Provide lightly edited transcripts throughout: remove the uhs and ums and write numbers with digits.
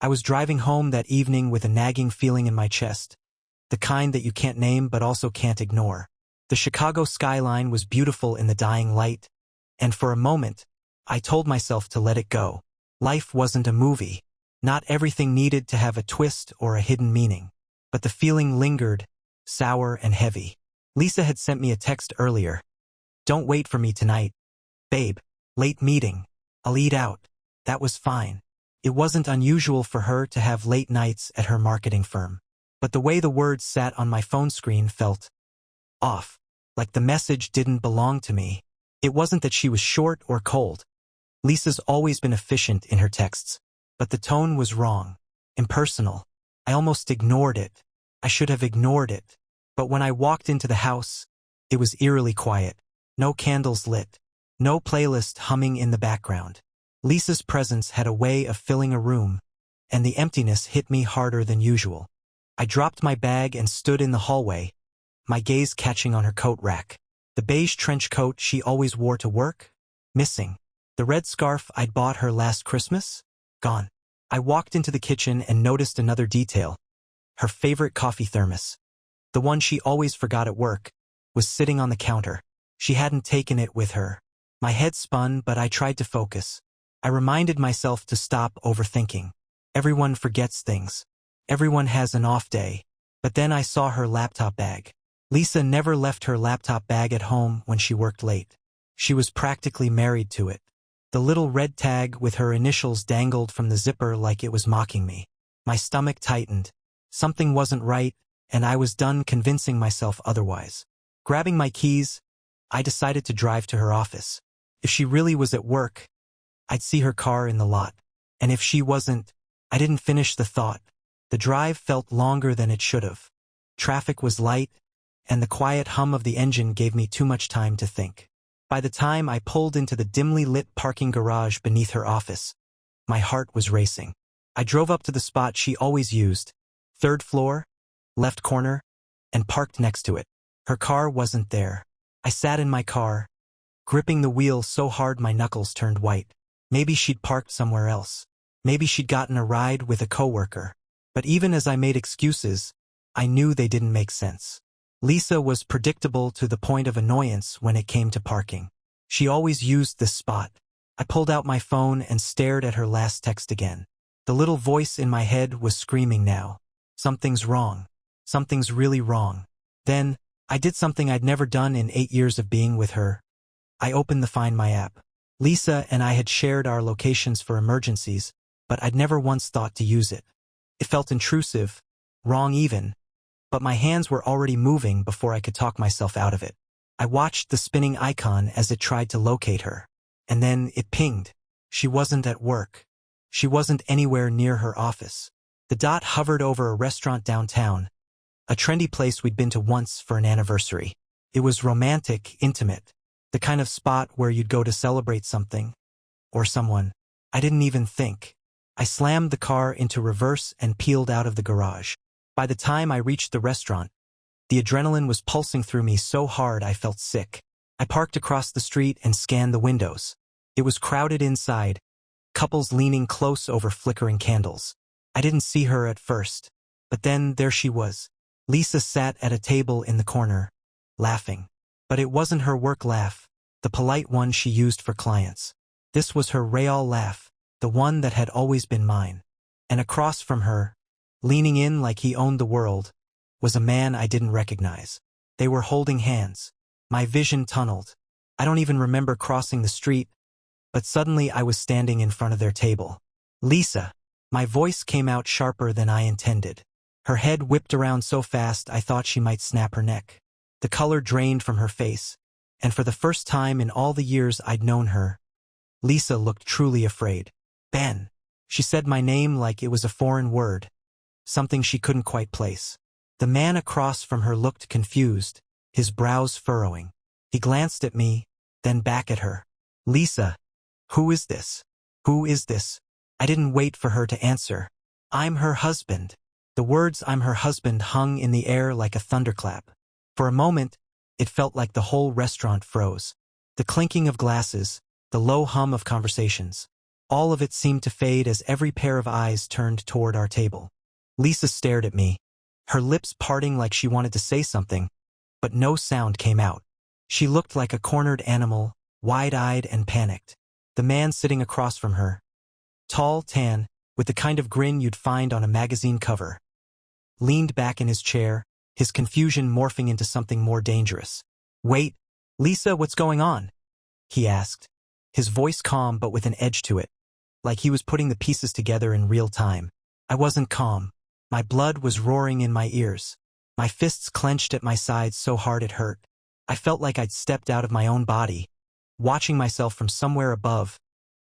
I was driving home that evening with a nagging feeling in my chest, the kind that you can't name but also can't ignore. The Chicago skyline was beautiful in the dying light, and for a moment, I told myself to let it go. Life wasn't a movie. Not everything needed to have a twist or a hidden meaning. But the feeling lingered, sour and heavy. Lisa had sent me a text earlier. "Don't wait for me tonight. Babe, late meeting. I'll eat out." That was fine. It wasn't unusual for her to have late nights at her marketing firm. But the way the words sat on my phone screen felt off, like the message didn't belong to me. It wasn't that she was short or cold. Lisa's always been efficient in her texts. But the tone was wrong, impersonal. I almost ignored it. I should have ignored it. But when I walked into the house, it was eerily quiet. No candles lit. No playlist humming in the background. Lisa's presence had a way of filling a room, and the emptiness hit me harder than usual. I dropped my bag and stood in the hallway, my gaze catching on her coat rack. The beige trench coat she always wore to work? Missing. The red scarf I'd bought her last Christmas? Gone. I walked into the kitchen and noticed another detail. Her favorite coffee thermos, the one she always forgot at work, was sitting on the counter. She hadn't taken it with her. My head spun, but I tried to focus. I reminded myself to stop overthinking. Everyone forgets things. Everyone has an off day. But then I saw her laptop bag. Lisa never left her laptop bag at home when she worked late. She was practically married to it. The little red tag with her initials dangled from the zipper like it was mocking me. My stomach tightened. Something wasn't right, and I was done convincing myself otherwise. Grabbing my keys, I decided to drive to her office. If she really was at work, I'd see her car in the lot. And if she wasn't, I didn't finish the thought. The drive felt longer than it should have. Traffic was light, and the quiet hum of the engine gave me too much time to think. By the time I pulled into the dimly lit parking garage beneath her office, my heart was racing. I drove up to the spot she always used, 3rd floor, left corner, and parked next to it. Her car wasn't there. I sat in my car, gripping the wheel so hard my knuckles turned white. Maybe she'd parked somewhere else. Maybe she'd gotten a ride with a coworker. But even as I made excuses, I knew they didn't make sense. Lisa was predictable to the point of annoyance when it came to parking. She always used this spot. I pulled out my phone and stared at her last text again. The little voice in my head was screaming now. Something's wrong. Something's really wrong. Then, I did something I'd never done in 8 years of being with her. I opened the Find My app. Lisa and I had shared our locations for emergencies, but I'd never once thought to use it. It felt intrusive, wrong even, but my hands were already moving before I could talk myself out of it. I watched the spinning icon as it tried to locate her. And then it pinged. She wasn't at work. She wasn't anywhere near her office. The dot hovered over a restaurant downtown, a trendy place we'd been to once for an anniversary. It was romantic, intimate, the kind of spot where you'd go to celebrate something, or someone. I didn't even think. I slammed the car into reverse and peeled out of the garage. By the time I reached the restaurant, the adrenaline was pulsing through me so hard I felt sick. I parked across the street and scanned the windows. It was crowded inside, couples leaning close over flickering candles. I didn't see her at first, but then there she was. Lisa sat at a table in the corner, laughing. But it wasn't her work laugh, the polite one she used for clients. This was her Real laugh, the one that had always been mine. And across from her, leaning in like he owned the world, was a man I didn't recognize. They were holding hands. My vision tunneled. I don't even remember crossing the street, but suddenly I was standing in front of their table. Lisa. My voice came out sharper than I intended. Her head whipped around so fast I thought she might snap her neck. The color drained from her face, and for the first time in all the years I'd known her, Lisa looked truly afraid. Ben. She said my name like it was a foreign word, something she couldn't quite place. The man across from her looked confused, his brows furrowing. He glanced at me, then back at her. Lisa. Who is this? Who is this? I didn't wait for her to answer. I'm her husband. The words "I'm her husband" hung in the air like a thunderclap. For a moment, it felt like the whole restaurant froze. The clinking of glasses, the low hum of conversations. All of it seemed to fade as every pair of eyes turned toward our table. Lisa stared at me, her lips parting like she wanted to say something, but no sound came out. She looked like a cornered animal, wide-eyed and panicked. The man sitting across from her, tall, tan, with the kind of grin you'd find on a magazine cover, leaned back in his chair, his confusion morphing into something more dangerous. "Wait, Lisa, what's going on?" he asked, his voice calm but with an edge to it, like he was putting the pieces together in real time. I wasn't calm. My blood was roaring in my ears. My fists clenched at my sides so hard it hurt. I felt like I'd stepped out of my own body, watching myself from somewhere above,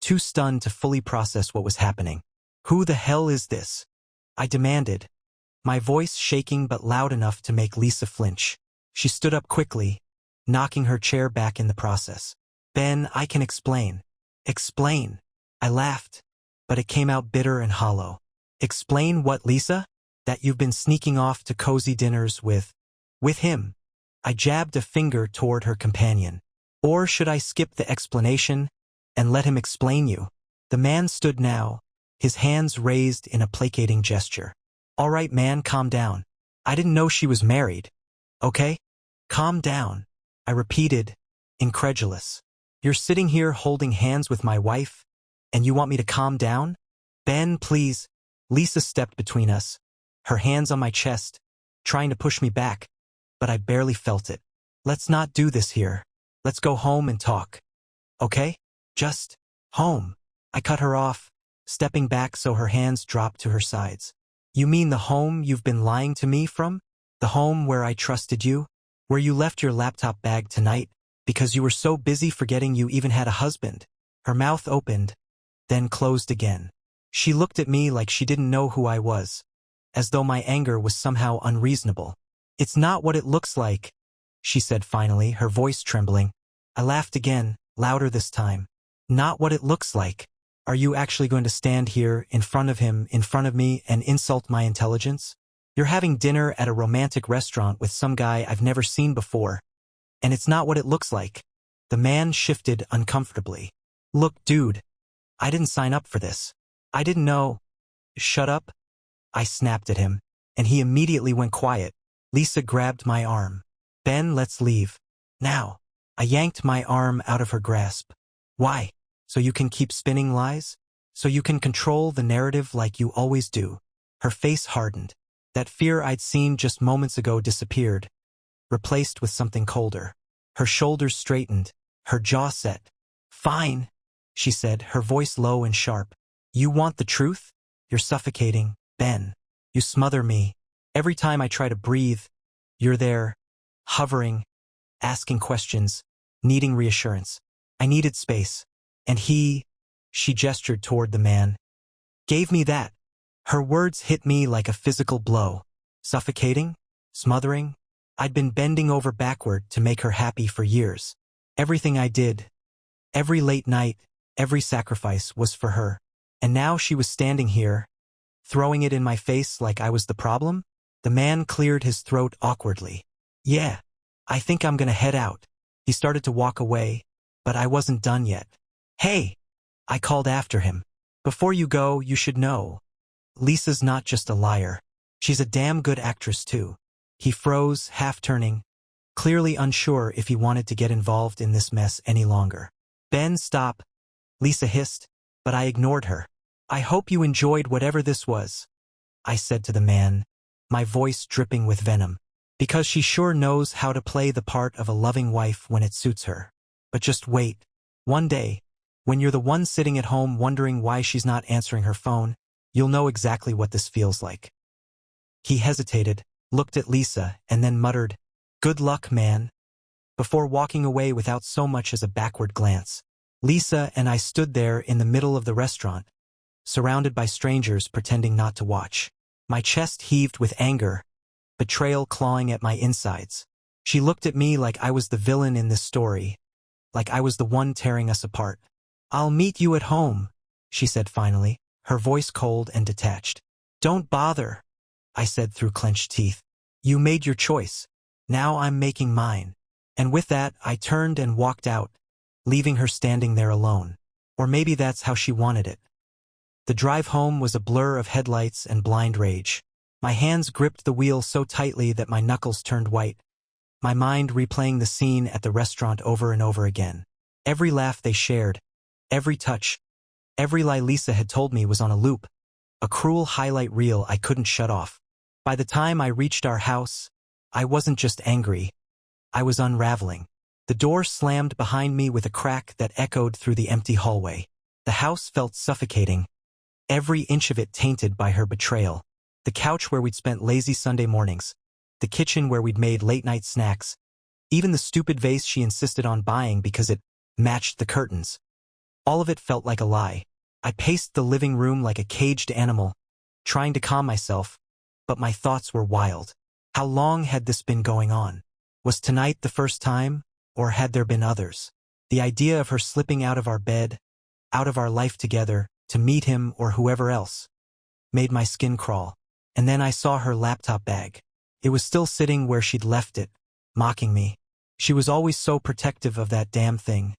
too stunned to fully process what was happening. "Who the hell is this?" I demanded, my voice shaking but loud enough to make Lisa flinch. She stood up quickly, knocking her chair back in the process. "Ben, I can explain." "Explain?" I laughed, but it came out bitter and hollow. "Explain what, Lisa? That you've been sneaking off to cozy dinners with him?" I jabbed a finger toward her companion. "Or should I skip the explanation and let him explain you?" The man stood now, his hands raised in a placating gesture. "All right, man, calm down. I didn't know she was married. Okay? Calm down," I repeated, incredulous. "You're sitting here holding hands with my wife, and you want me to calm down?" "Ben, please." Lisa stepped between us, her hands on my chest, trying to push me back, but I barely felt it. "Let's not do this here. Let's go home and talk. Okay? Just home." I cut her off, stepping back so her hands dropped to her sides. "You mean the home you've been lying to me from? The home where I trusted you? Where you left your laptop bag tonight because you were so busy forgetting you even had a husband?" Her mouth opened, then closed again. She looked at me like she didn't know who I was, as though my anger was somehow unreasonable. "It's not what it looks like," she said finally, her voice trembling. I laughed again, louder this time. "Not what it looks like? Are you actually going to stand here in front of him, in front of me, and insult my intelligence? You're having dinner at a romantic restaurant with some guy I've never seen before, and it's not what it looks like." The man shifted uncomfortably. "Look, dude, I didn't sign up for this. I didn't know." "Shut up," I snapped at him, and he immediately went quiet. Lisa grabbed my arm. "Ben, let's leave. Now." I yanked my arm out of her grasp. "Why? So you can keep spinning lies? So you can control the narrative like you always do?" Her face hardened. That fear I'd seen just moments ago disappeared, replaced with something colder. Her shoulders straightened, her jaw set. "Fine," she said, her voice low and sharp. "You want the truth? You're suffocating, Ben. You smother me. Every time I try to breathe, you're there, hovering, asking questions, needing reassurance. I needed space. And she gestured toward the man, gave me that." Her words hit me like a physical blow. Suffocating? Smothering? I'd been bending over backward to make her happy for years. Everything I did, every late night, every sacrifice was for her. And now she was standing here, throwing it in my face like I was the problem? The man cleared his throat awkwardly. "Yeah, I think I'm gonna head out." He started to walk away, but I wasn't done yet. "Hey," I called after him. "Before you go, you should know. Lisa's not just a liar. She's a damn good actress too." He froze, half-turning, clearly unsure if he wanted to get involved in this mess any longer. "Ben, stop," Lisa hissed, but I ignored her. "I hope you enjoyed whatever this was," I said to the man, my voice dripping with venom. Because she sure knows how to play the part of a loving wife when it suits her. But just wait. One day, when you're the one sitting at home wondering why she's not answering her phone, you'll know exactly what this feels like. He hesitated, looked at Lisa, and then muttered, "Good luck, man," before walking away without so much as a backward glance. Lisa and I stood there in the middle of the restaurant, surrounded by strangers pretending not to watch. My chest heaved with anger, betrayal clawing at my insides. She looked at me like I was the villain in this story, like I was the one tearing us apart. "I'll meet you at home," she said finally, her voice cold and detached. "Don't bother," I said through clenched teeth. "You made your choice. Now I'm making mine." And with that, I turned and walked out, leaving her standing there alone. Or maybe that's how she wanted it. The drive home was a blur of headlights and blind rage. My hands gripped the wheel so tightly that my knuckles turned white, my mind replaying the scene at the restaurant over and over again. Every laugh they shared, every touch, every lie Lisa had told me was on a loop, a cruel highlight reel I couldn't shut off. By the time I reached our house, I wasn't just angry, I was unraveling. The door slammed behind me with a crack that echoed through the empty hallway. The house felt suffocating, every inch of it tainted by her betrayal. The couch where we'd spent lazy Sunday mornings, the kitchen where we'd made late-night snacks, even the stupid vase she insisted on buying because it matched the curtains. All of it felt like a lie. I paced the living room like a caged animal, trying to calm myself, but my thoughts were wild. How long had this been going on? Was tonight the first time, or had there been others? The idea of her slipping out of our bed, out of our life together, to meet him or whoever else, made my skin crawl. And then I saw her laptop bag. It was still sitting where she'd left it, mocking me. She was always so protective of that damn thing,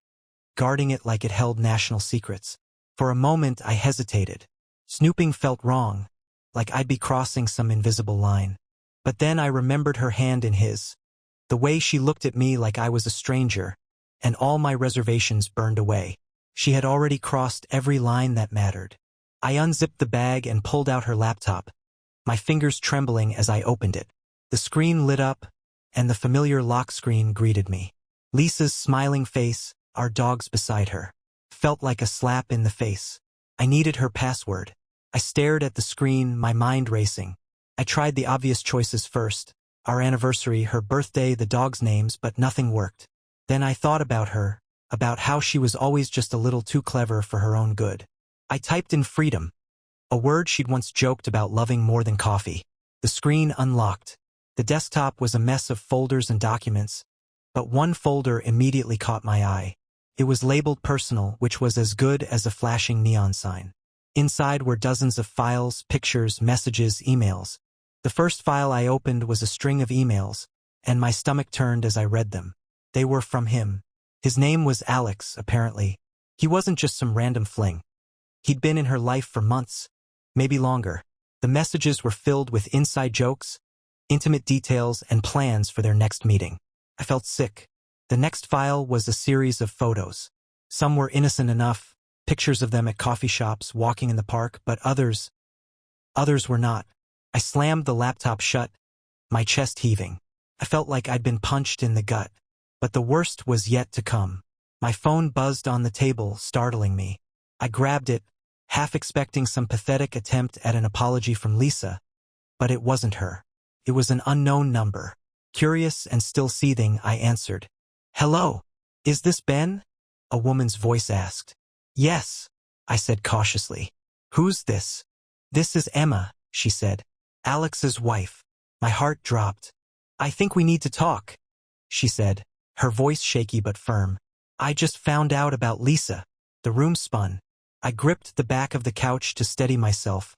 guarding it like it held national secrets. For a moment I hesitated. Snooping felt wrong, like I'd be crossing some invisible line. But then I remembered her hand in his, the way she looked at me like I was a stranger, and all my reservations burned away. She had already crossed every line that mattered. I unzipped the bag and pulled out her laptop, my fingers trembling as I opened it. The screen lit up, and the familiar lock screen greeted me. Lisa's smiling face, our dogs beside her, felt like a slap in the face. I needed her password. I stared at the screen, my mind racing. I tried the obvious choices first, our anniversary, her birthday, the dogs' names, but nothing worked. Then I thought about her, about how she was always just a little too clever for her own good. I typed in freedom, a word she'd once joked about loving more than coffee. The screen unlocked. The desktop was a mess of folders and documents, but one folder immediately caught my eye. It was labeled personal, which was as good as a flashing neon sign. Inside were dozens of files, pictures, messages, emails. The first file I opened was a string of emails, and my stomach turned as I read them. They were from him. His name was Alex, apparently. He wasn't just some random fling. He'd been in her life for months, maybe longer. The messages were filled with inside jokes, intimate details, and plans for their next meeting. I felt sick. The next file was a series of photos. Some were innocent enough, pictures of them at coffee shops, walking in the park, but others were not. I slammed the laptop shut, my chest heaving. I felt like I'd been punched in the gut. But the worst was yet to come. My phone buzzed on the table, startling me. I grabbed it, half expecting some pathetic attempt at an apology from Lisa. But it wasn't her. It was an unknown number. Curious and still seething, I answered. "Hello, is this Ben?" A woman's voice asked. "Yes," I said cautiously. "Who's this?" "This is Emma," she said. "Alex's wife." My heart dropped. "I think we need to talk," she said, her voice shaky but firm. "I just found out about Lisa." The room spun. I gripped the back of the couch to steady myself,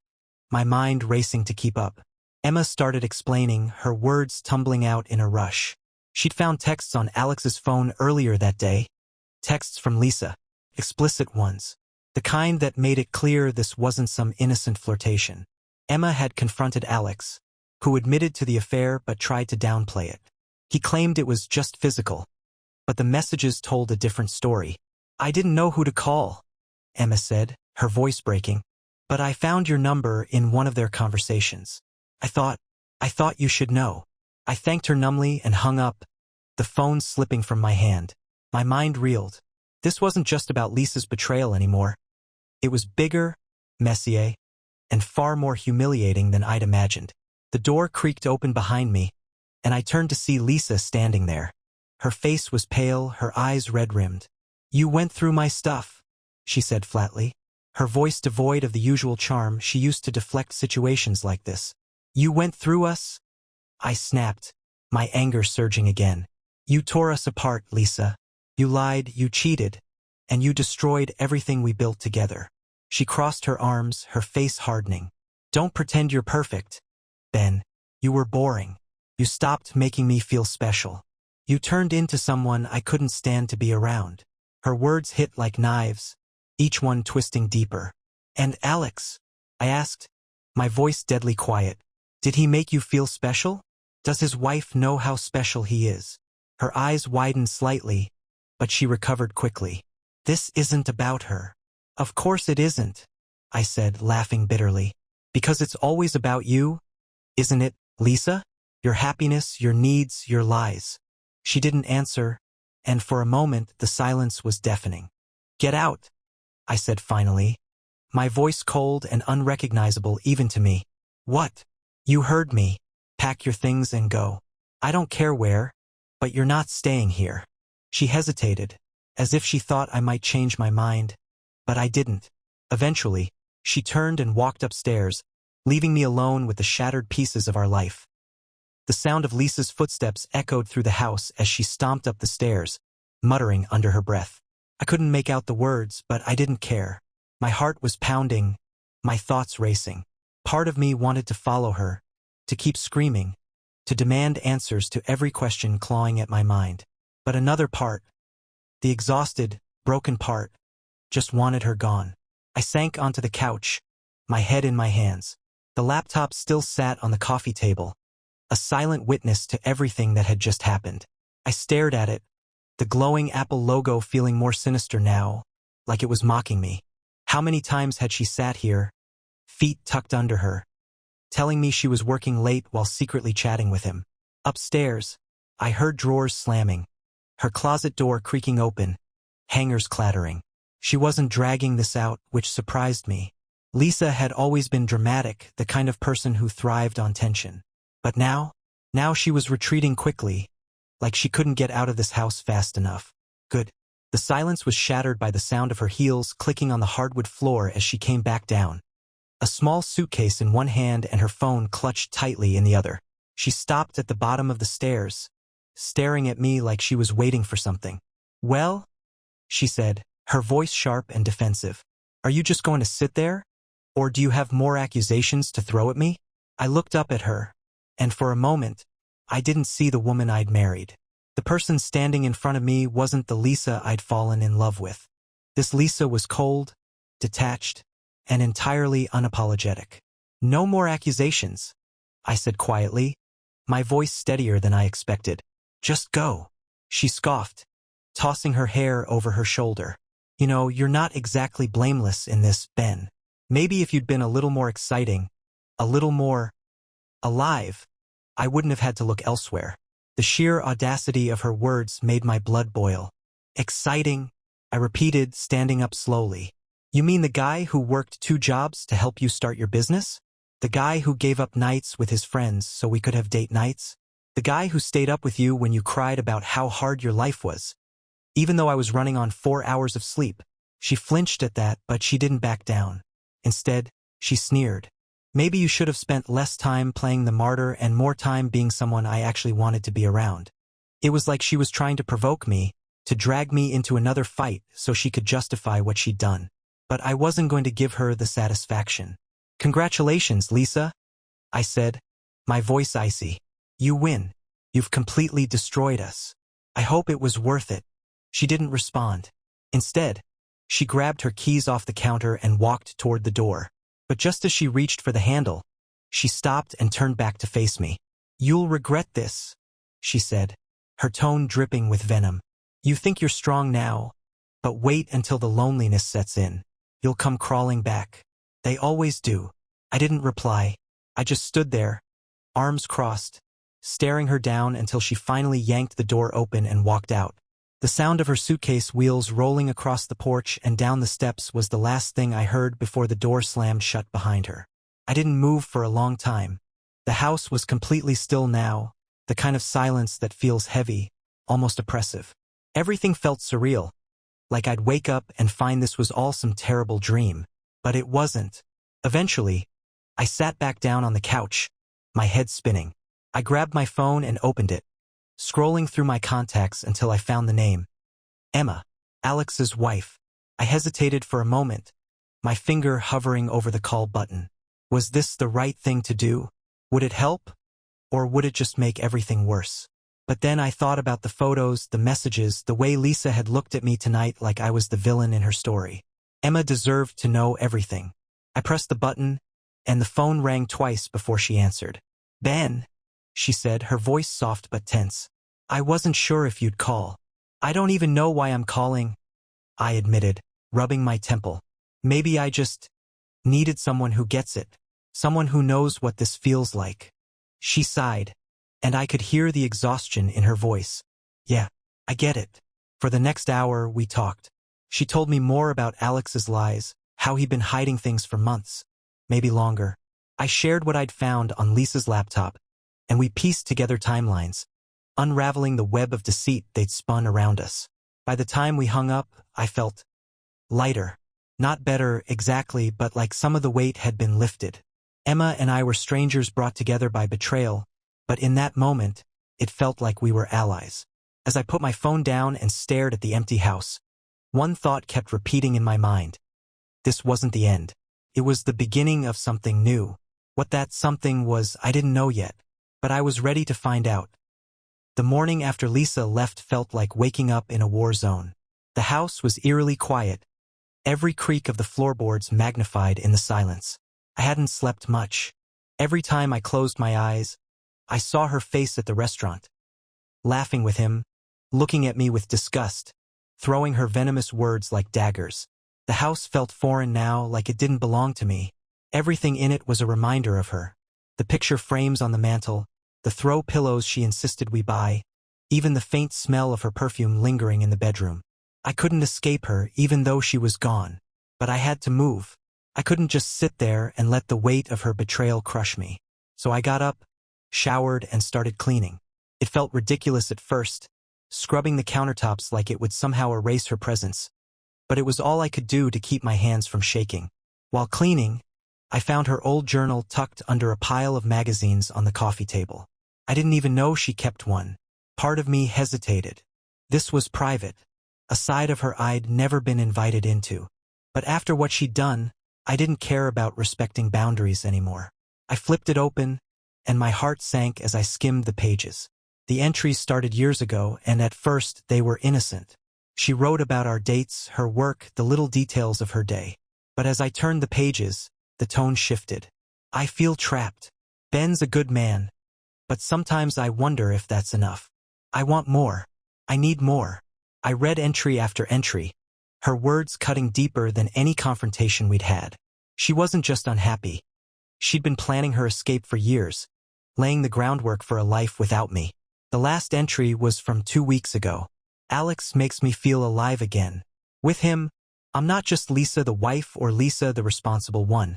my mind racing to keep up. Emma started explaining, her words tumbling out in a rush. She'd found texts on Alex's phone earlier that day. Texts from Lisa. Explicit ones. The kind that made it clear this wasn't some innocent flirtation. Emma had confronted Alex, who admitted to the affair but tried to downplay it. He claimed it was just physical. But the messages told a different story. "I didn't know who to call," Emma said, her voice breaking. "But I found your number in one of their conversations. I thought you should know." I thanked her numbly and hung up, the phone slipping from my hand. My mind reeled. This wasn't just about Lisa's betrayal anymore. It was bigger, messier, and far more humiliating than I'd imagined. The door creaked open behind me, and I turned to see Lisa standing there. Her face was pale, her eyes red-rimmed. "You went through my stuff," she said flatly, her voice devoid of the usual charm she used to deflect situations like this. "You went through us?" I snapped, my anger surging again. "You tore us apart, Lisa. You lied, you cheated, and you destroyed everything we built together." She crossed her arms, her face hardening. "Don't pretend you're perfect, Ben. You were boring. You stopped making me feel special. You turned into someone I couldn't stand to be around." Her words hit like knives, each one twisting deeper. "And Alex?" I asked, my voice deadly quiet. "Did he make you feel special? Does his wife know how special he is?" Her eyes widened slightly, but she recovered quickly. "This isn't about her." "Of course it isn't," I said, laughing bitterly. "Because it's always about you, isn't it, Lisa? Your happiness, your needs, your lies." She didn't answer, and for a moment the silence was deafening. "Get out," I said finally, my voice cold and unrecognizable even to me. "What?" "You heard me. Pack your things and go. I don't care where, but you're not staying here." She hesitated, as if she thought I might change my mind, but I didn't. Eventually, she turned and walked upstairs, leaving me alone with the shattered pieces of our life. The sound of Lisa's footsteps echoed through the house as she stomped up the stairs, muttering under her breath. I couldn't make out the words, but I didn't care. My heart was pounding, my thoughts racing. Part of me wanted to follow her, to keep screaming, to demand answers to every question clawing at my mind. But another part, the exhausted, broken part, just wanted her gone. I sank onto the couch, my head in my hands. The laptop still sat on the coffee table, a silent witness to everything that had just happened. I stared at it, the glowing Apple logo feeling more sinister now, like it was mocking me. How many times had she sat here, feet tucked under her, telling me she was working late while secretly chatting with him? Upstairs, I heard drawers slamming, her closet door creaking open, hangers clattering. She wasn't dragging this out, which surprised me. Lisa had always been dramatic, the kind of person who thrived on tension. But now she was retreating quickly, like she couldn't get out of this house fast enough. Good. The silence was shattered by the sound of her heels clicking on the hardwood floor as she came back down. A small suitcase in one hand and her phone clutched tightly in the other. She stopped at the bottom of the stairs, staring at me like she was waiting for something. "Well?" she said, her voice sharp and defensive. "Are you just going to sit there? Or do you have more accusations to throw at me?" I looked up at her, and for a moment, I didn't see the woman I'd married. The person standing in front of me wasn't the Lisa I'd fallen in love with. This Lisa was cold, detached, and entirely unapologetic. "No more accusations," I said quietly, my voice steadier than I expected. "Just go." She scoffed, tossing her hair over her shoulder. "You know, you're not exactly blameless in this, Ben. Maybe if you'd been a little more exciting, a little more alive, I wouldn't have had to look elsewhere." The sheer audacity of her words made my blood boil. "Exciting," I repeated, standing up slowly. "You mean the guy who worked 2 jobs to help you start your business? The guy who gave up nights with his friends so we could have date nights? The guy who stayed up with you when you cried about how hard your life was, even though I was running on 4 hours of sleep?" She flinched at that, but she didn't back down. Instead, she sneered. "Maybe you should have spent less time playing the martyr and more time being someone I actually wanted to be around." It was like she was trying to provoke me, to drag me into another fight so she could justify what she'd done. But I wasn't going to give her the satisfaction. "Congratulations, Lisa," I said, my voice icy. "You win. You've completely destroyed us. I hope it was worth it." She didn't respond. Instead, she grabbed her keys off the counter and walked toward the door. But just as she reached for the handle, she stopped and turned back to face me. "You'll regret this," she said, her tone dripping with venom. "You think you're strong now, but wait until the loneliness sets in. You'll come crawling back. They always do." I didn't reply. I just stood there, arms crossed, staring her down until she finally yanked the door open and walked out. The sound of her suitcase wheels rolling across the porch and down the steps was the last thing I heard before the door slammed shut behind her. I didn't move for a long time. The house was completely still now, the kind of silence that feels heavy, almost oppressive. Everything felt surreal, like I'd wake up and find this was all some terrible dream. But it wasn't. Eventually, I sat back down on the couch, my head spinning. I grabbed my phone and opened it, scrolling through my contacts until I found the name. Emma, Alex's wife. I hesitated for a moment, my finger hovering over the call button. Was this the right thing to do? Would it help? Or would it just make everything worse? But then I thought about the photos, the messages, the way Lisa had looked at me tonight like I was the villain in her story. Emma deserved to know everything. I pressed the button, and the phone rang twice before she answered. "Ben," she said, her voice soft but tense. "I wasn't sure if you'd call. I don't even know why I'm calling," I admitted, rubbing my temple. "Maybe I just needed someone who gets it. Someone who knows what this feels like." She sighed, and I could hear the exhaustion in her voice. "Yeah, I get it." For the next hour, we talked. She told me more about Alex's lies, how he'd been hiding things for months, maybe longer. I shared what I'd found on Lisa's laptop, and we pieced together timelines, unraveling the web of deceit they'd spun around us. By the time we hung up, I felt lighter. Not better exactly, but like some of the weight had been lifted. Emma and I were strangers brought together by betrayal, but in that moment, it felt like we were allies. As I put my phone down and stared at the empty house, one thought kept repeating in my mind. This wasn't the end. It was the beginning of something new. What that something was, I didn't know yet, but I was ready to find out. The morning after Lisa left felt like waking up in a war zone. The house was eerily quiet, every creak of the floorboards magnified in the silence. I hadn't slept much. Every time I closed my eyes, I saw her face at the restaurant, laughing with him, looking at me with disgust, throwing her venomous words like daggers. The house felt foreign now, like it didn't belong to me. Everything in it was a reminder of her. The picture frames on the mantel, the throw pillows she insisted we buy, even the faint smell of her perfume lingering in the bedroom. I couldn't escape her, even though she was gone. But I had to move. I couldn't just sit there and let the weight of her betrayal crush me. So I got up, showered, and started cleaning. It felt ridiculous at first, scrubbing the countertops like it would somehow erase her presence. But it was all I could do to keep my hands from shaking. While cleaning, I found her old journal tucked under a pile of magazines on the coffee table. I didn't even know she kept one. Part of me hesitated. This was private, a side of her I'd never been invited into. But after what she'd done, I didn't care about respecting boundaries anymore. I flipped it open, and my heart sank as I skimmed the pages. The entries started years ago, and at first they were innocent. She wrote about our dates, her work, the little details of her day. But as I turned the pages, the tone shifted. "I feel trapped. Ben's a good man. But sometimes I wonder if that's enough. I want more. I need more." I read entry after entry, her words cutting deeper than any confrontation we'd had. She wasn't just unhappy. She'd been planning her escape for years, laying the groundwork for a life without me. The last entry was from 2 weeks ago. "Alex makes me feel alive again. With him, I'm not just Lisa the wife or Lisa the responsible one.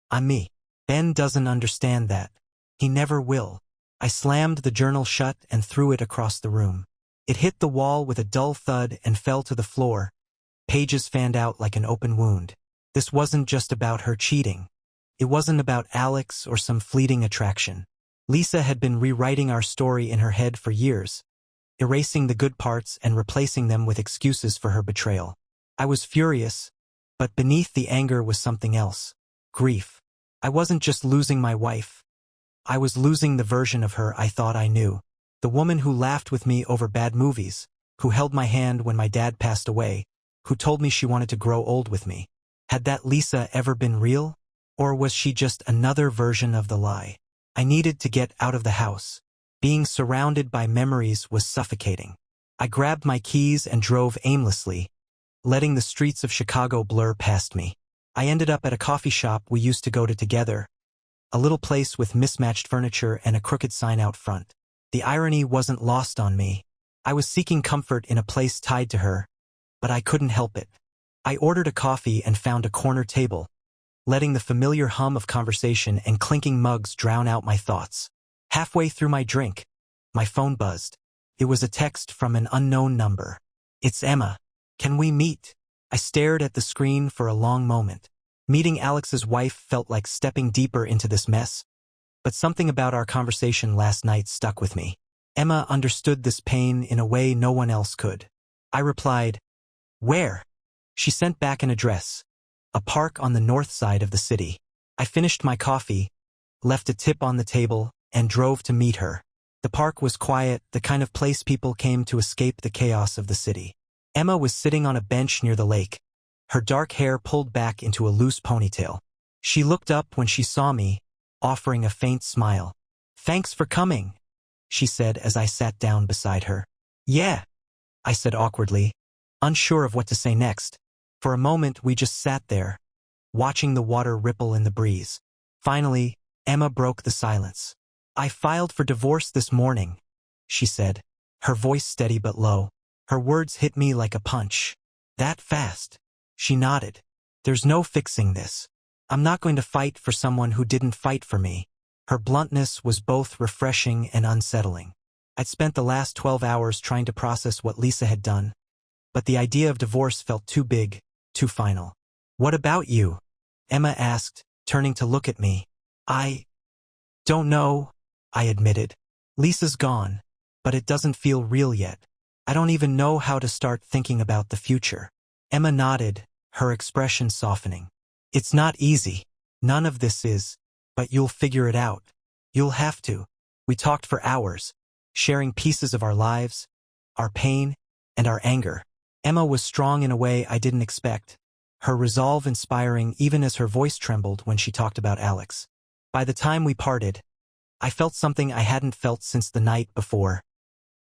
I'm me. Ben doesn't understand that. He never will." I slammed the journal shut and threw it across the room. It hit the wall with a dull thud and fell to the floor. Pages fanned out like an open wound. This wasn't just about her cheating. It wasn't about Alex or some fleeting attraction. Lisa had been rewriting our story in her head for years, erasing the good parts and replacing them with excuses for her betrayal. I was furious, but beneath the anger was something else. Grief. I wasn't just losing my wife. I was losing the version of her I thought I knew. The woman who laughed with me over bad movies, who held my hand when my dad passed away, who told me she wanted to grow old with me. Had that Lisa ever been real? Or was she just another version of the lie? I needed to get out of the house. Being surrounded by memories was suffocating. I grabbed my keys and drove aimlessly, letting the streets of Chicago blur past me. I ended up at a coffee shop we used to go to together, a little place with mismatched furniture and a crooked sign out front. The irony wasn't lost on me. I was seeking comfort in a place tied to her, but I couldn't help it. I ordered a coffee and found a corner table, letting the familiar hum of conversation and clinking mugs drown out my thoughts. Halfway through my drink, my phone buzzed. It was a text from an unknown number. "It's Emma. Can we meet?" I stared at the screen for a long moment. Meeting Alex's wife felt like stepping deeper into this mess. But something about our conversation last night stuck with me. Emma understood this pain in a way no one else could. I replied, "Where?" She sent back an address, a park on the north side of the city. I finished my coffee, left a tip on the table, and drove to meet her. The park was quiet, the kind of place people came to escape the chaos of the city. Emma was sitting on a bench near the lake, her dark hair pulled back into a loose ponytail. She looked up when she saw me, offering a faint smile. "Thanks for coming," she said as I sat down beside her. "Yeah," I said awkwardly, unsure of what to say next. For a moment we just sat there, watching the water ripple in the breeze. Finally, Emma broke the silence. "I filed for divorce this morning," she said, her voice steady but low. Her words hit me like a punch. "That fast?" She nodded. "There's no fixing this. I'm not going to fight for someone who didn't fight for me." Her bluntness was both refreshing and unsettling. I'd spent the last 12 hours trying to process what Lisa had done, but the idea of divorce felt too big, too final. "What about you?" Emma asked, turning to look at me. "I don't know," I admitted. "Lisa's gone, but it doesn't feel real yet. I don't even know how to start thinking about the future." Emma nodded, her expression softening. "It's not easy. None of this is, but you'll figure it out. You'll have to." We talked for hours, sharing pieces of our lives, our pain, and our anger. Emma was strong in a way I didn't expect, her resolve inspiring even as her voice trembled when she talked about Alex. By the time we parted, I felt something I hadn't felt since the night before.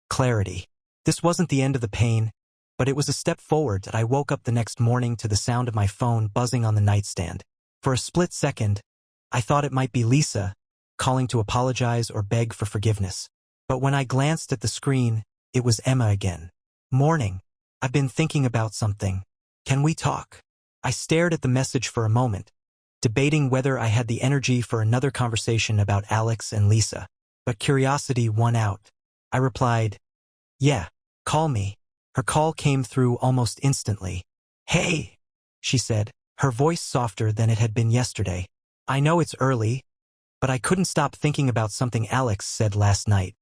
Clarity. This wasn't the end of the pain, but it was a step forward. That I woke up the next morning to the sound of my phone buzzing on the nightstand. For a split second, I thought it might be Lisa, calling to apologize or beg for forgiveness. But when I glanced at the screen, it was Emma again. "Morning. I've been thinking about something. Can we talk?" I stared at the message for a moment, debating whether I had the energy for another conversation about Alex and Lisa. But curiosity won out. I replied, "Yeah, call me." Her call came through almost instantly. "Hey," she said, her voice softer than it had been yesterday. "I know it's early, but I couldn't stop thinking about something Alex said last night."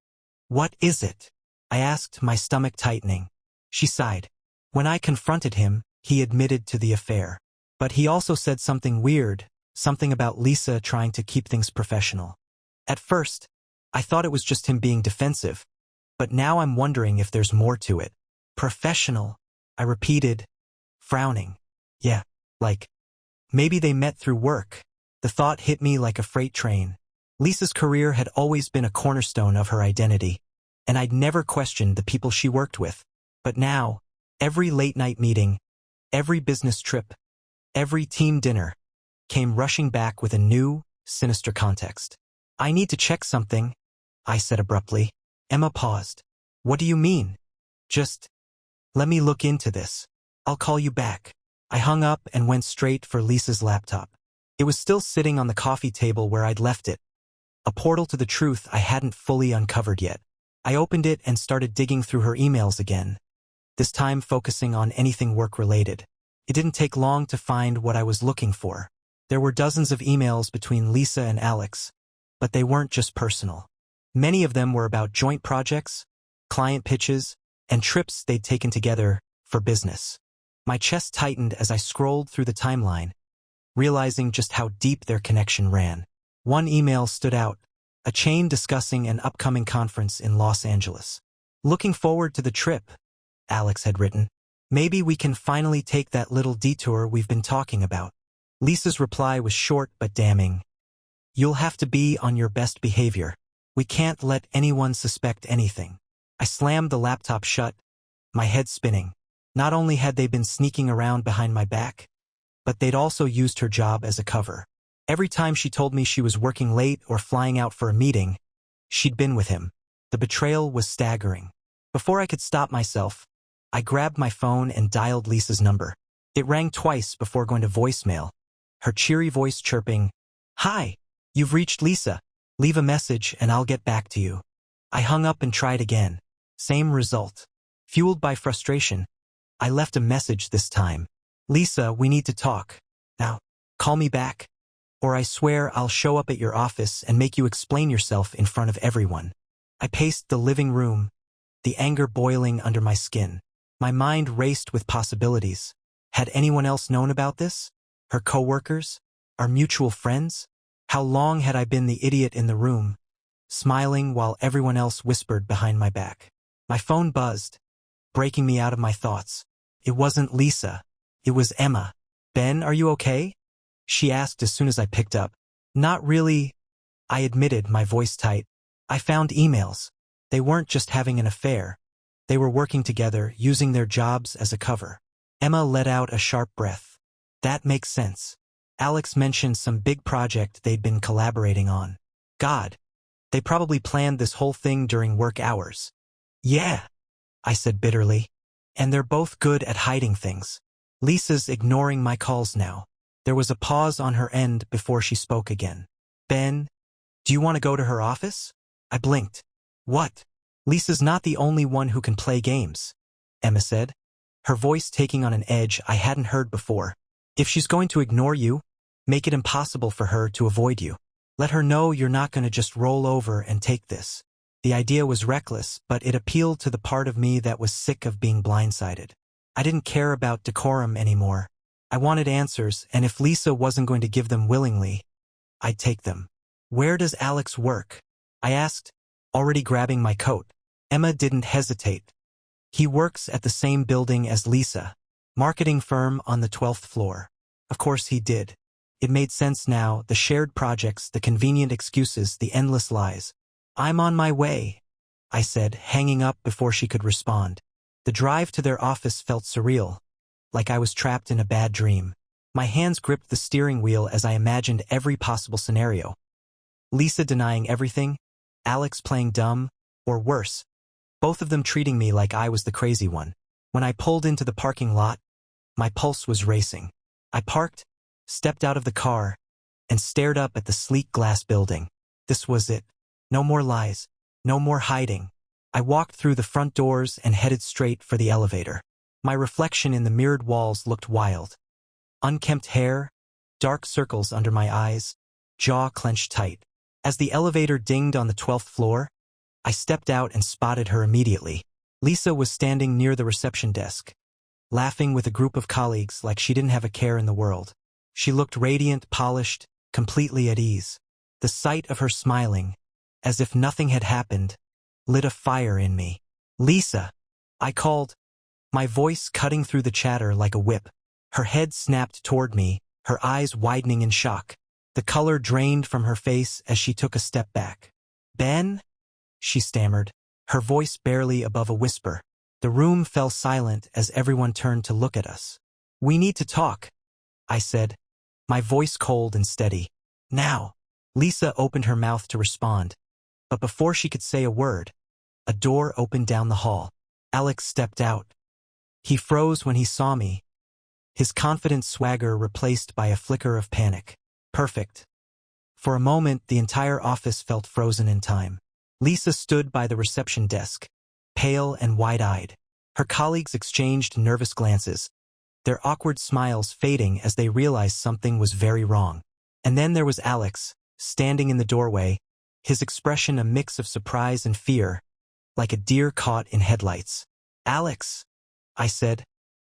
"What is it?" I asked, my stomach tightening. She sighed. "When I confronted him, he admitted to the affair. But he also said something weird, something about Lisa trying to keep things professional. At first, I thought it was just him being defensive, but now I'm wondering if there's more to it." "Professional," I repeated, frowning. "Yeah, like, maybe they met through work." The thought hit me like a freight train. Lisa's career had always been a cornerstone of her identity, and I'd never questioned the people she worked with. But now, every late-night meeting, every business trip, every team dinner came rushing back with a new, sinister context. "I need to check something," I said abruptly. Emma paused. "What do you mean?" "Just let me look into this. I'll call you back." I hung up and went straight for Lisa's laptop. It was still sitting on the coffee table where I'd left it, a portal to the truth I hadn't fully uncovered yet. I opened it and started digging through her emails again, this time focusing on anything work-related. It didn't take long to find what I was looking for. There were dozens of emails between Lisa and Alex, but they weren't just personal. Many of them were about joint projects, client pitches, and trips they'd taken together for business. My chest tightened as I scrolled through the timeline, realizing just how deep their connection ran. One email stood out, a chain discussing an upcoming conference in Los Angeles. "Looking forward to the trip," Alex had written. "Maybe we can finally take that little detour we've been talking about." Lisa's reply was short but damning. "You'll have to be on your best behavior. We can't let anyone suspect anything." I slammed the laptop shut, my head spinning. Not only had they been sneaking around behind my back, but they'd also used her job as a cover. Every time she told me she was working late or flying out for a meeting, she'd been with him. The betrayal was staggering. Before I could stop myself, I grabbed my phone and dialed Lisa's number. It rang twice before going to voicemail, her cheery voice chirping, "Hi, you've reached Lisa. Leave a message and I'll get back to you." I hung up and tried again. Same result. Fueled by frustration, I left a message this time. "Lisa, we need to talk. Now, call me back, or I swear I'll show up at your office and make you explain yourself in front of everyone." I paced the living room, the anger boiling under my skin. My mind raced with possibilities. Had anyone else known about this? Her coworkers? Our mutual friends? How long had I been the idiot in the room, smiling while everyone else whispered behind my back? My phone buzzed, breaking me out of my thoughts. It wasn't Lisa. It was Emma. Ben, are you okay? She asked as soon as I picked up. Not really, I admitted, my voice tight. I found emails. They weren't just having an affair. They were working together, using their jobs as a cover. Emma let out a sharp breath. That makes sense. Alex mentioned some big project they'd been collaborating on. God, they probably planned this whole thing during work hours. Yeah, I said bitterly. And they're both good at hiding things. Lisa's ignoring my calls now. There was a pause on her end before she spoke again. Ben, do you want to go to her office? I blinked. What? Lisa's not the only one who can play games, Emma said, her voice taking on an edge I hadn't heard before. If she's going to ignore you, make it impossible for her to avoid you. Let her know you're not going to just roll over and take this. The idea was reckless, but it appealed to the part of me that was sick of being blindsided. I didn't care about decorum anymore. I wanted answers, and if Lisa wasn't going to give them willingly, I'd take them. Where does Alex work? I asked, already grabbing my coat. Emma didn't hesitate. He works at the same building as Lisa, marketing firm on the 12th floor. Of course he did. It made sense now, the shared projects, the convenient excuses, the endless lies. I'm on my way, I said, hanging up before she could respond. The drive to their office felt surreal, like I was trapped in a bad dream. My hands gripped the steering wheel as I imagined every possible scenario. Lisa denying everything, Alex playing dumb, or worse, both of them treating me like I was the crazy one. When I pulled into the parking lot, my pulse was racing. I parked, stepped out of the car, and stared up at the sleek glass building. This was it. No more lies. No more hiding. I walked through the front doors and headed straight for the elevator. My reflection in the mirrored walls looked wild. Unkempt hair, dark circles under my eyes, jaw clenched tight. As the elevator dinged on the 12th floor, I stepped out and spotted her immediately. Lisa was standing near the reception desk, laughing with a group of colleagues like she didn't have a care in the world. She looked radiant, polished, completely at ease. The sight of her smiling, as if nothing had happened, lit a fire in me. Lisa, I called, my voice cutting through the chatter like a whip. Her head snapped toward me, her eyes widening in shock. The color drained from her face as she took a step back. Ben? She stammered, her voice barely above a whisper. The room fell silent as everyone turned to look at us. We need to talk, I said, my voice cold and steady. Now. Lisa opened her mouth to respond, but before she could say a word, a door opened down the hall. Alex stepped out. He froze when he saw me, his confident swagger replaced by a flicker of panic. Perfect. For a moment, the entire office felt frozen in time. Lisa stood by the reception desk, pale and wide-eyed. Her colleagues exchanged nervous glances, their awkward smiles fading as they realized something was very wrong. And then there was Alex, standing in the doorway, his expression a mix of surprise and fear, like a deer caught in headlights. Alex, I said,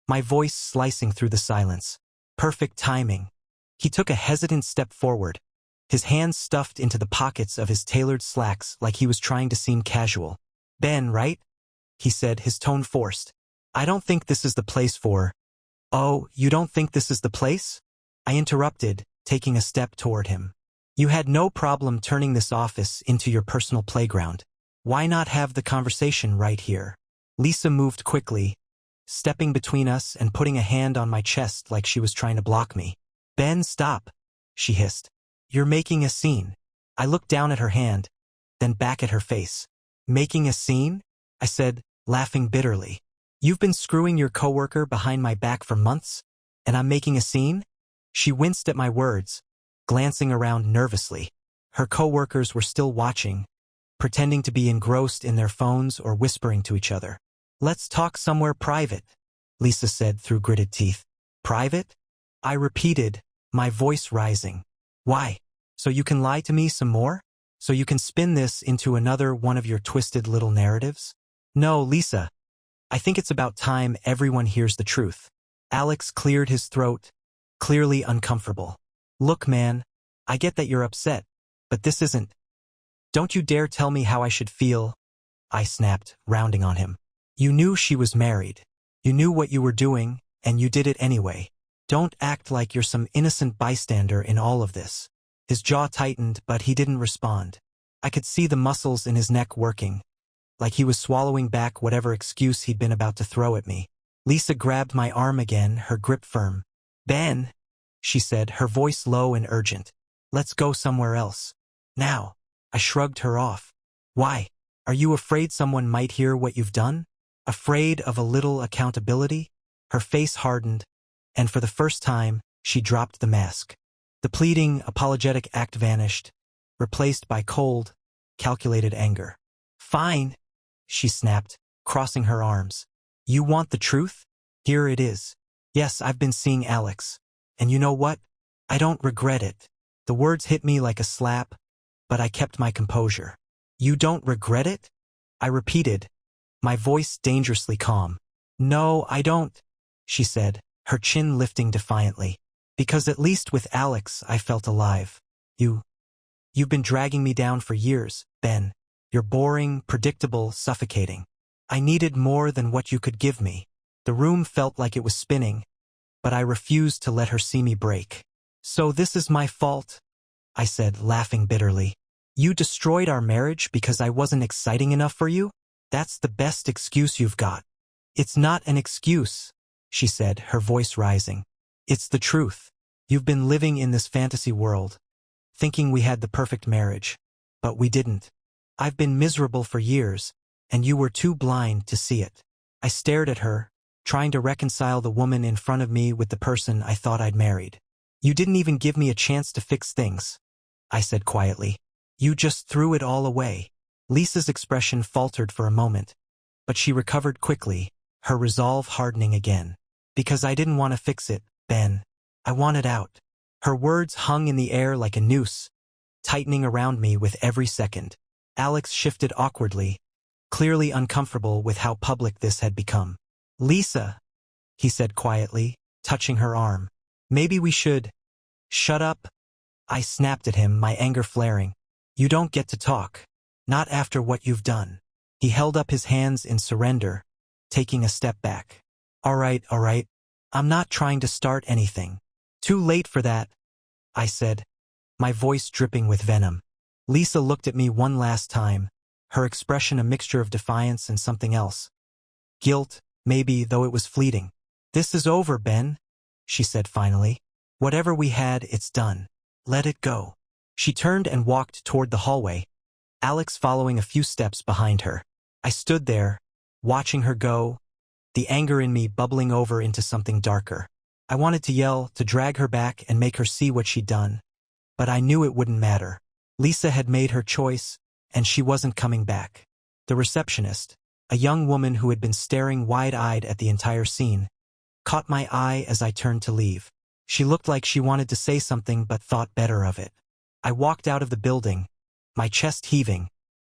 my voice slicing through the silence. Perfect timing. He took a hesitant step forward, his hands stuffed into the pockets of his tailored slacks like he was trying to seem casual. Ben, right? He said, his tone forced. I don't think this is the place for... Oh, you don't think this is the place? I interrupted, taking a step toward him. You had no problem turning this office into your personal playground. Why not have the conversation right here? Lisa moved quickly, stepping between us and putting a hand on my chest like she was trying to block me. Ben, stop, she hissed. You're making a scene. I looked down at her hand, then back at her face. Making a scene? I said, laughing bitterly. You've been screwing your coworker behind my back for months, and I'm making a scene? She winced at my words, glancing around nervously. Her coworkers were still watching, pretending to be engrossed in their phones or whispering to each other. Let's talk somewhere private, Lisa said through gritted teeth. Private? I repeated, my voice rising. Why? So you can lie to me some more? So you can spin this into another one of your twisted little narratives? No, Lisa. I think it's about time everyone hears the truth. Alex cleared his throat, clearly uncomfortable. Look, man, I get that you're upset, but this isn't. Don't you dare tell me how I should feel, I snapped, rounding on him. You knew she was married. You knew what you were doing, and you did it anyway. Don't act like you're some innocent bystander in all of this. His jaw tightened, but he didn't respond. I could see the muscles in his neck working, like he was swallowing back whatever excuse he'd been about to throw at me. Lisa grabbed my arm again, her grip firm. "Ben," she said, her voice low and urgent. "Let's go somewhere else. Now." I shrugged her off. "Why? Are you afraid someone might hear what you've done? Afraid of a little accountability?" Her face hardened, and for the first time, she dropped the mask. The pleading, apologetic act vanished, replaced by cold, calculated anger. "Fine," she snapped, crossing her arms. "You want the truth? Here it is. Yes, I've been seeing Alex. And you know what? I don't regret it." The words hit me like a slap, but I kept my composure. "You don't regret it?" I repeated, my voice dangerously calm. "No, I don't," she said, her chin lifting defiantly. "Because at least with Alex, I felt alive. You've been dragging me down for years, Ben. You're boring, predictable, suffocating. I needed more than what you could give me." The room felt like it was spinning, but I refused to let her see me break. "So this is my fault," I said, laughing bitterly. "You destroyed our marriage because I wasn't exciting enough for you? That's the best excuse you've got." "It's not an excuse," she said, her voice rising. "It's the truth. You've been living in this fantasy world, thinking we had the perfect marriage. But we didn't. I've been miserable for years, and you were too blind to see it." I stared at her, trying to reconcile the woman in front of me with the person I thought I'd married. "You didn't even give me a chance to fix things," I said quietly. "You just threw it all away." Lisa's expression faltered for a moment, but she recovered quickly, her resolve hardening again. "Because I didn't want to fix it, Ben. I wanted out." Her words hung in the air like a noose, tightening around me with every second. Alex shifted awkwardly, clearly uncomfortable with how public this had become. "Lisa," he said quietly, touching her arm. "Maybe we should—" "Shut up," I snapped at him, my anger flaring. "You don't get to talk. Not after what you've done." He held up his hands in surrender, taking a step back. All right. I'm not trying to start anything." "Too late for that," I said, my voice dripping with venom. Lisa looked at me one last time, her expression a mixture of defiance and something else. Guilt, maybe, though it was fleeting. "This is over, Ben," she said finally. "Whatever we had, it's done. Let it go." She turned and walked toward the hallway, Alex following a few steps behind her. I stood there, watching her go, the anger in me bubbling over into something darker. I wanted to yell, to drag her back and make her see what she'd done, but I knew it wouldn't matter. Lisa had made her choice, and she wasn't coming back. The receptionist, a young woman who had been staring wide-eyed at the entire scene, caught my eye as I turned to leave. She looked like she wanted to say something but thought better of it. I walked out of the building, my chest heaving,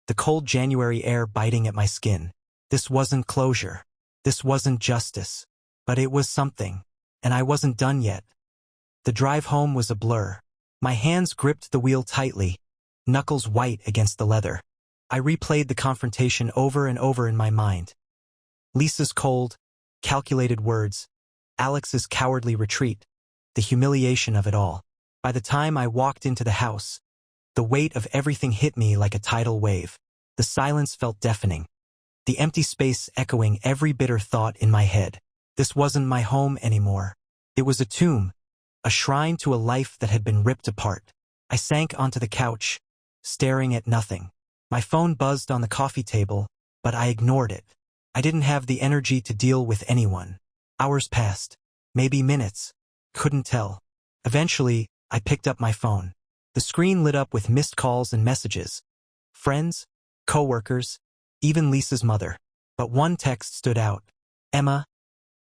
the cold January air biting at my skin. This wasn't closure. This wasn't justice. But it was something, and I wasn't done yet. The drive home was a blur. My hands gripped the wheel tightly, knuckles white against the leather. I replayed the confrontation over and over in my mind. Lisa's cold, calculated words, Alex's cowardly retreat, the humiliation of it all. By the time I walked into the house, the weight of everything hit me like a tidal wave. The silence felt deafening, the empty space echoing every bitter thought in my head. This wasn't my home anymore. It was a tomb, a shrine to a life that had been ripped apart. I sank onto the couch, staring at nothing. My phone buzzed on the coffee table, but I ignored it. I didn't have the energy to deal with anyone. Hours passed, maybe minutes. Couldn't tell. Eventually, I picked up my phone. The screen lit up with missed calls and messages. Friends, coworkers, even Lisa's mother. But one text stood out. "Emma,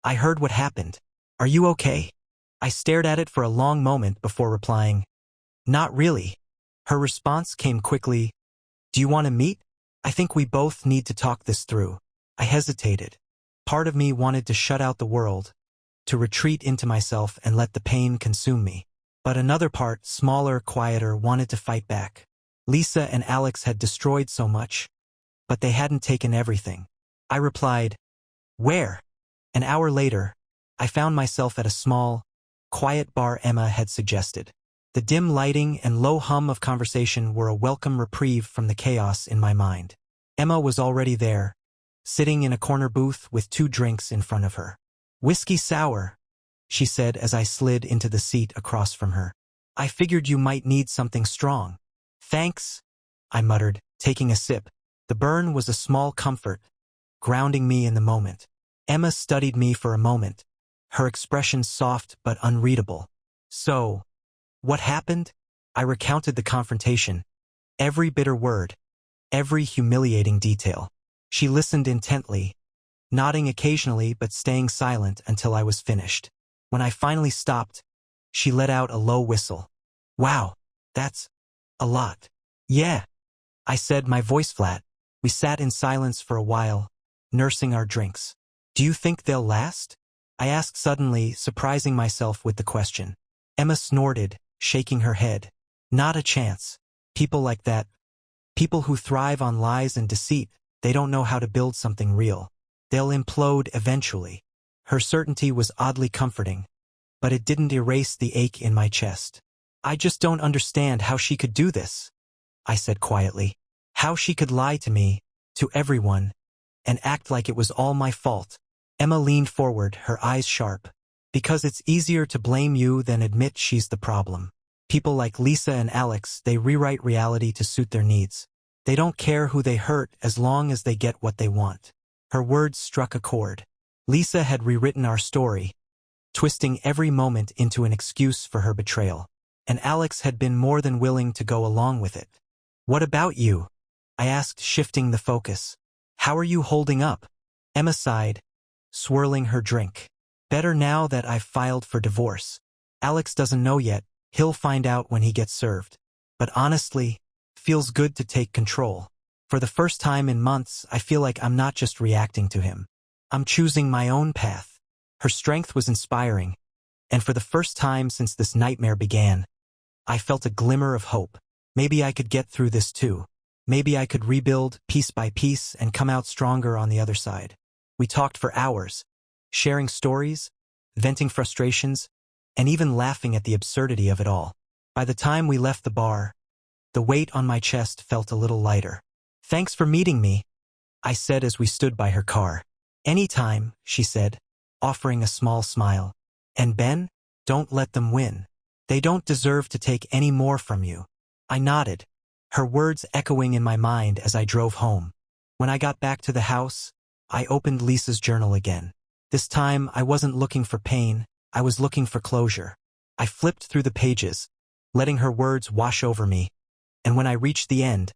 I heard what happened. Are you okay?" I stared at it for a long moment before replying, "Not really." Her response came quickly. "Do you want to meet? I think we both need to talk this through." I hesitated. Part of me wanted to shut out the world, to retreat into myself and let the pain consume me. But another part, smaller, quieter, wanted to fight back. Lisa and Alex had destroyed so much, but they hadn't taken everything. I replied, "Where?" An hour later, I found myself at a small, quiet bar Emma had suggested. The dim lighting and low hum of conversation were a welcome reprieve from the chaos in my mind. Emma was already there, sitting in a corner booth with 2 drinks in front of her. "Whiskey sour," she said as I slid into the seat across from her. "I figured you might need something strong." "Thanks," I muttered, taking a sip. The burn was a small comfort, grounding me in the moment. Emma studied me for a moment, her expression soft but unreadable. "So, what happened?" I recounted the confrontation, every bitter word, every humiliating detail. She listened intently, nodding occasionally but staying silent until I was finished. When I finally stopped, she let out a low whistle. "Wow, that's a lot." "Yeah," I said, my voice flat. We sat in silence for a while, nursing our drinks. "Do you think they'll last?" I asked suddenly, surprising myself with the question. Emma snorted, shaking her head. "Not a chance. People like that, people who thrive on lies and deceit, they don't know how to build something real. They'll implode eventually." Her certainty was oddly comforting, but it didn't erase the ache in my chest. "I just don't understand how she could do this," I said quietly. "How she could lie to me, to everyone, and act like it was all my fault." Emma leaned forward, her eyes sharp. "Because it's easier to blame you than admit she's the problem. People like Lisa and Alex, they rewrite reality to suit their needs. They don't care who they hurt as long as they get what they want." Her words struck a chord. Lisa had rewritten our story, twisting every moment into an excuse for her betrayal. And Alex had been more than willing to go along with it. "What about you?" I asked, shifting the focus. "How are you holding up?" Emma sighed, swirling her drink. "Better now that I've filed for divorce. Alex doesn't know yet, he'll find out when he gets served. But honestly, feels good to take control. For the first time in months, I feel like I'm not just reacting to him. I'm choosing my own path." Her strength was inspiring, and for the first time since this nightmare began, I felt a glimmer of hope. Maybe I could get through this too. Maybe I could rebuild piece by piece and come out stronger on the other side. We talked for hours, sharing stories, venting frustrations, and even laughing at the absurdity of it all. By the time we left the bar, the weight on my chest felt a little lighter. "Thanks for meeting me," I said as we stood by her car. "Anytime," she said, offering a small smile. "And Ben, don't let them win. They don't deserve to take any more from you." I nodded, her words echoing in my mind as I drove home. When I got back to the house, I opened Lisa's journal again. This time, I wasn't looking for pain, I was looking for closure. I flipped through the pages, letting her words wash over me, and when I reached the end,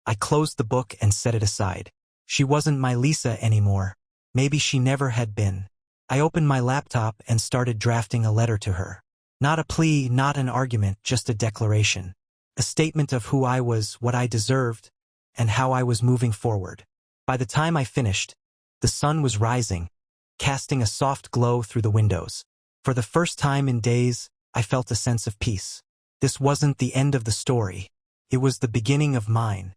I closed the book and set it aside. She wasn't my Lisa anymore. Maybe she never had been. I opened my laptop and started drafting a letter to her. Not a plea, not an argument, just a declaration. A statement of who I was, what I deserved, and how I was moving forward. By the time I finished, the sun was rising, casting a soft glow through the windows. For the first time in days, I felt a sense of peace. This wasn't the end of the story. It was the beginning of mine.